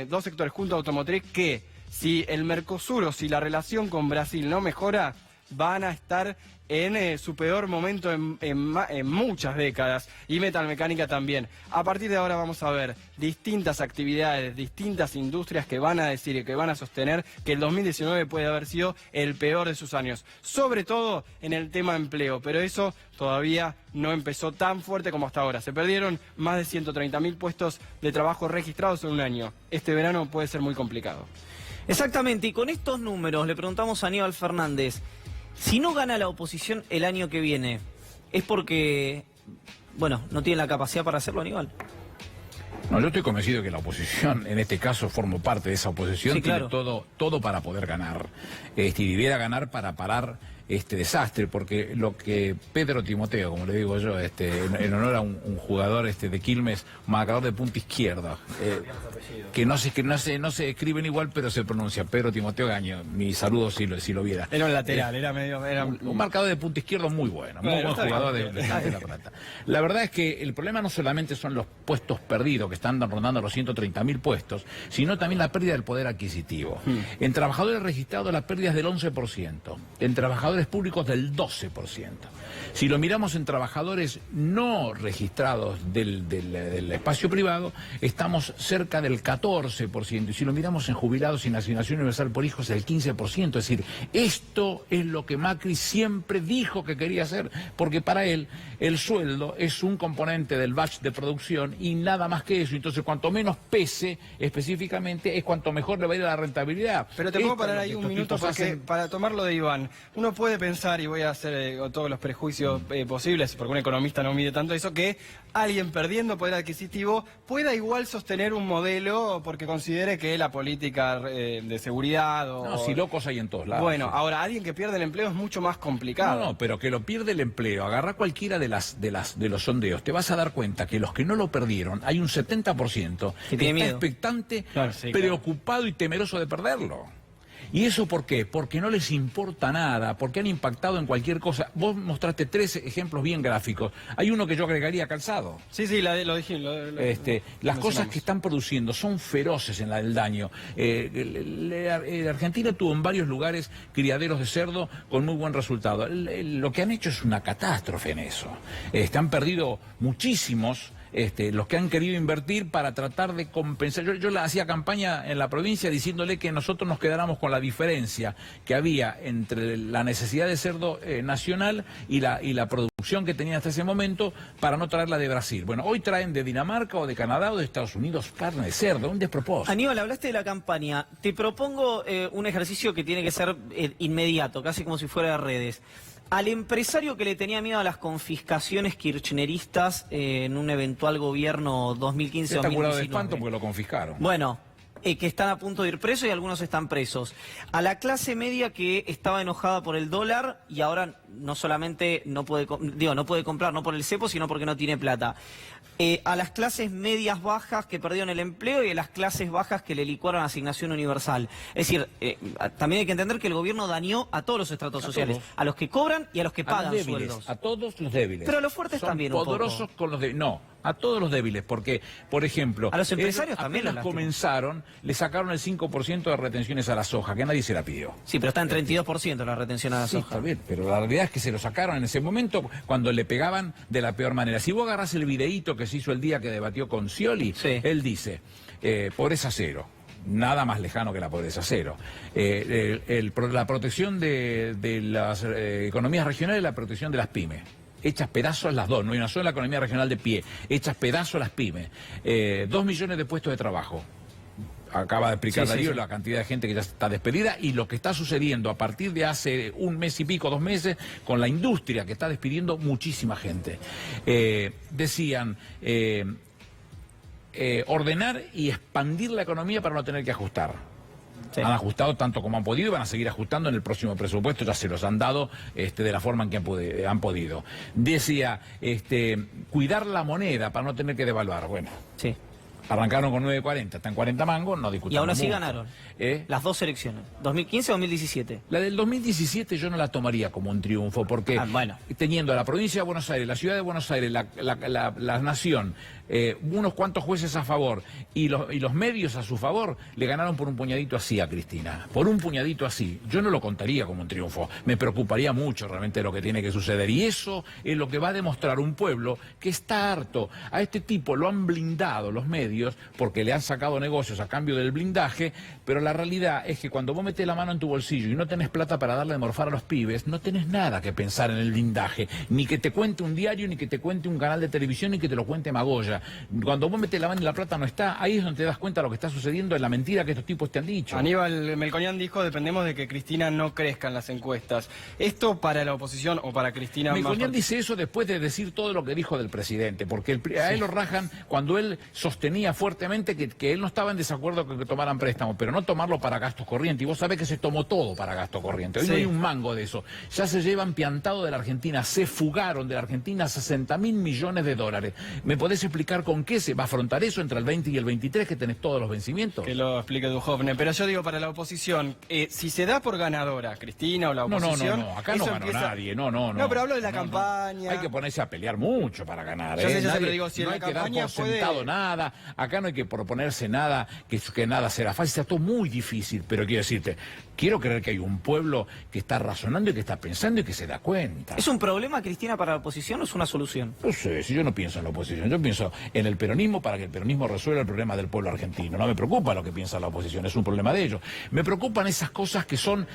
dos sectores junto a automotriz que, si el Mercosur o si la relación con Brasil no mejora, van a estar en su peor momento en muchas décadas, y metalmecánica también. A partir de ahora vamos a ver distintas actividades, distintas industrias que van a decir y que van a sostener que el 2019 puede haber sido el peor de sus años, sobre todo en el tema empleo, pero eso todavía no empezó tan fuerte como hasta ahora. Se perdieron más de 130.000 puestos de trabajo registrados en un año. Este verano puede ser muy complicado. Exactamente, y con estos números le preguntamos a Aníbal Fernández, si no gana la oposición el año que viene, ¿es porque, bueno, no tiene la capacidad para hacerlo, Aníbal? No, yo estoy convencido que la oposición, en este caso formo parte de esa oposición, sí, claro, tiene todo para poder ganar. Y debiera ganar para parar este desastre, porque lo que Pedro Timoteo, como le digo yo, en honor a un jugador de Quilmes, marcador de punta izquierda, que no se escriben igual, pero se pronuncia Pedro Timoteo Gaño. Mi saludo si lo viera. Era un lateral, era un marcador de punta izquierdo muy bueno, muy buen jugador de La Plata. La verdad es que el problema no solamente son los puestos perdidos, que están rondando los 130.000 puestos, sino también la pérdida del poder adquisitivo. En trabajadores registrados la pérdida es del 11%, en trabajadores trabajadores públicos del 12%. Si lo miramos en trabajadores no registrados del espacio privado, estamos cerca del 14%. Y si lo miramos en jubilados sin asignación universal por hijos, el 15%. Es decir, esto es lo que Macri siempre dijo que quería hacer, porque para él el sueldo es un componente del batch de producción y nada más que eso. Entonces, cuanto menos pese específicamente, es cuanto mejor le va a ir a la rentabilidad. Pero te puedo parar ahí un minuto porque, para tomarlo de Iván, uno puede pensar, y voy a hacer todos los prejuicios posibles, porque un economista no mide tanto eso, que alguien perdiendo poder adquisitivo pueda igual sostener un modelo porque considere que la política de seguridad o... No, si locos hay en todos lados. Bueno, sí. Ahora, alguien que pierde el empleo es mucho más complicado. No, pero que lo pierde el empleo, agarra cualquiera de los sondeos, te vas a dar cuenta que los que no lo perdieron, hay un 70% que está expectante, claro, sí, preocupado y temeroso de perderlo. ¿Y eso por qué? Porque no les importa nada, porque han impactado en cualquier cosa. Vos mostraste 3 ejemplos bien gráficos. Hay uno que yo agregaría calzado. Sí, lo dije. Las cosas que están produciendo son feroces en la del daño. Argentina tuvo en varios lugares criaderos de cerdo con muy buen resultado. Lo que han hecho es una catástrofe en eso. Han perdido muchísimos. Los que han querido invertir para tratar de compensar. Yo la hacía campaña en la provincia diciéndole que nosotros nos quedáramos con la diferencia que había entre la necesidad de cerdo nacional y la producción que tenía hasta ese momento para no traerla de Brasil. Bueno, hoy traen de Dinamarca o de Canadá o de Estados Unidos carne de cerdo, un despropósito. Aníbal, hablaste de la campaña. Te propongo un ejercicio que tiene que ser inmediato, casi como si fuera de redes. Al empresario que le tenía miedo a las confiscaciones kirchneristas en un eventual gobierno 2015-2019. Está curado de espanto porque lo confiscaron. Bueno, que están a punto de ir presos y algunos están presos. A la clase media que estaba enojada por el dólar y ahora no solamente no puede comprar, no por el cepo, sino porque no tiene plata. A las clases medias bajas que perdieron el empleo y a las clases bajas que le licuaron asignación universal. Es decir, también hay que entender que el gobierno dañó a todos los estratos sociales, a los que cobran y a los que pagan sueldos. A todos los débiles. Pero a los fuertes son también poderosos con los débiles. No, a todos los débiles, porque, por ejemplo, a los empresarios también apenas comenzaron, le sacaron el 5% de retenciones a la soja, que nadie se la pidió. Sí, pero está en 32% la retención a la soja. Está bien, pero la realidad es que se lo sacaron en ese momento cuando le pegaban de la peor manera. Si vos agarrás el videíto que se hizo el día que debatió con Scioli, sí. Él dice, pobreza cero. Nada más lejano que la pobreza cero. La protección de las economías regionales y la protección de las pymes. Hechas pedazos las dos, no hay una sola economía regional de pie, hechas pedazos las pymes. 2 millones de puestos de trabajo. Acaba de explicar Darío la cantidad de gente que ya está despedida y lo que está sucediendo a partir de hace 1 mes y pico, 2 meses, con la industria que está despidiendo muchísima gente. Decían... ordenar y expandir la economía para no tener que ajustar. Sí. Han ajustado tanto como han podido y van a seguir ajustando en el próximo presupuesto, ya se los han dado de la forma en que han podido. Decía, cuidar la moneda para no tener que devaluar. Bueno, sí. Arrancaron con 9.40, están 40 mangos, no discutamos. Y aún así mucho. ganaron las 2 elecciones, 2015 o 2017. La del 2017 yo no la tomaría como un triunfo, porque teniendo a la provincia de Buenos Aires, la ciudad de Buenos Aires, la nación, unos cuantos jueces a favor y los medios a su favor, le ganaron por un puñadito así a Cristina. Por un puñadito así. Yo no lo contaría como un triunfo. Me preocuparía mucho realmente lo que tiene que suceder. Y eso es lo que va a demostrar un pueblo que está harto. A este tipo lo han blindado los medios porque le han sacado negocios a cambio del blindaje, pero la realidad es que cuando vos metés la mano en tu bolsillo y no tenés plata para darle de morfar a los pibes, no tenés nada que pensar en el blindaje, ni que te cuente un diario, ni que te cuente un canal de televisión, ni que te lo cuente Magoya. Cuando vos metés la mano y la plata no está, ahí es donde te das cuenta de lo que está sucediendo, en la mentira que estos tipos te han dicho. Aníbal Melconian dijo, dependemos de que Cristina no crezca en las encuestas. ¿Esto para la oposición o para Cristina? Melconian dice eso después de decir todo lo que dijo del presidente, porque a él lo rajan cuando él sostenía fuertemente que él no estaba en desacuerdo con que tomaran préstamos, pero no tomarlo para gastos corrientes. Y vos sabés que se tomó todo para gasto corriente. Hoy no hay un mango de eso. Ya se llevan piantado de la Argentina, se fugaron de la Argentina $60.000 millones. ¿Me podés explicar con qué se va a afrontar eso entre el 20 y el 23, que tenés todos los vencimientos? Que lo explique Duhovne. Pero yo digo, para la oposición, si se da por ganadora Cristina o la oposición... No, acá no ganó nadie. No, pero hablo de la campaña. Hay que ponerse a pelear mucho para ganar. Yo sé, pero digo, si no en hay la que dar campaña por sentado nada. acá no hay que proponerse nada, que nada será fácil, está todo muy difícil, pero quiero decirte, quiero creer que hay un pueblo que está razonando y que está pensando y que se da cuenta. ¿Es un problema, Cristina, para la oposición o es una solución? No sé, si yo no pienso en la oposición, yo pienso en el peronismo para que el peronismo resuelva el problema del pueblo argentino. No me preocupa lo que piensa la oposición, es un problema de ellos. Me preocupan esas cosas que son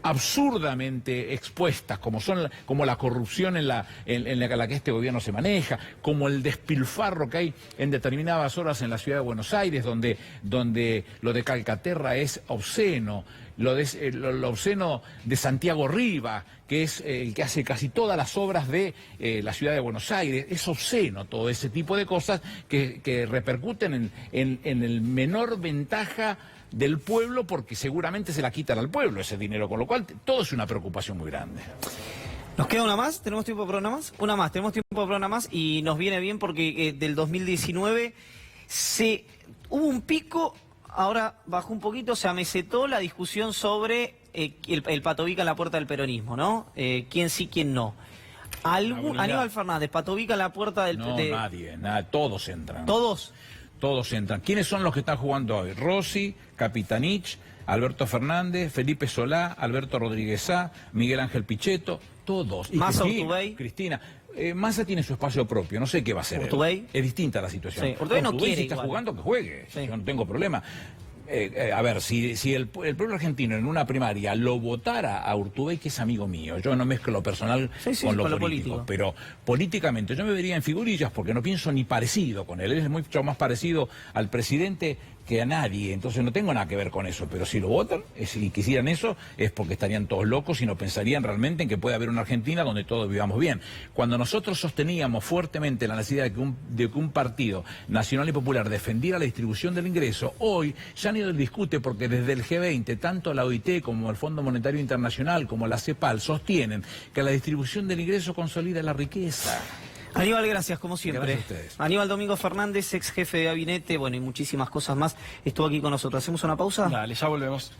absurdamente expuestas, como la corrupción en la que este gobierno se maneja, como el despilfarro que hay en determinadas horas en la ciudad de Buenos Aires, donde lo de Calcaterra es obsceno, lo obsceno de Santiago Riva, que es el que hace casi todas las obras de la ciudad de Buenos Aires. Es obsceno todo ese tipo de cosas que repercuten en el menor ventaja del pueblo, porque seguramente se la quitan al pueblo ese dinero, con lo cual todo es una preocupación muy grande. ¿Nos queda una más? ¿Tenemos tiempo para una más? Una más, tenemos tiempo para una más y nos viene bien porque del 2019 hubo un pico, ahora bajó un poquito, se amesetó la discusión sobre el Patovica en la puerta del peronismo, ¿no? ¿Quién sí, quién no? Aníbal Fernández, Patovica en la puerta del... No, nadie, todos entran. ¿Todos? Todos entran. ¿Quiénes son los que están jugando hoy? Rossi, Capitanich, Alberto Fernández, Felipe Solá, Alberto Rodríguez Sá, Miguel Ángel Pichetto, todos. Y Massa, Urtubey. Cristina. Massa tiene su espacio propio, no sé qué va a hacer. Urtubey. Es distinta la situación. Sí, Urtubey no quiere si está igual. jugando, que juegue. Sí. Yo no tengo problema. A ver, si el pueblo argentino en una primaria lo votara a Urtubey, que es amigo mío, yo no mezclo lo personal con lo político, pero políticamente yo me vería en figurillas porque no pienso ni parecido con él es mucho más parecido al presidente que a nadie, entonces no tengo nada que ver con eso, pero si lo votan, si quisieran eso, es porque estarían todos locos y no pensarían realmente en que puede haber una Argentina donde todos vivamos bien. Cuando nosotros sosteníamos fuertemente la necesidad de que un partido nacional y popular defendiera la distribución del ingreso, hoy ya ni lo discute porque desde el G20, tanto la OIT como el Fondo Monetario Internacional como la CEPAL sostienen que la distribución del ingreso consolida la riqueza. Aníbal, gracias, como siempre. Gracias a ustedes. Aníbal Domingo Fernández, ex jefe de gabinete, bueno, y muchísimas cosas más, estuvo aquí con nosotros. ¿Hacemos una pausa? Dale, ya volvemos.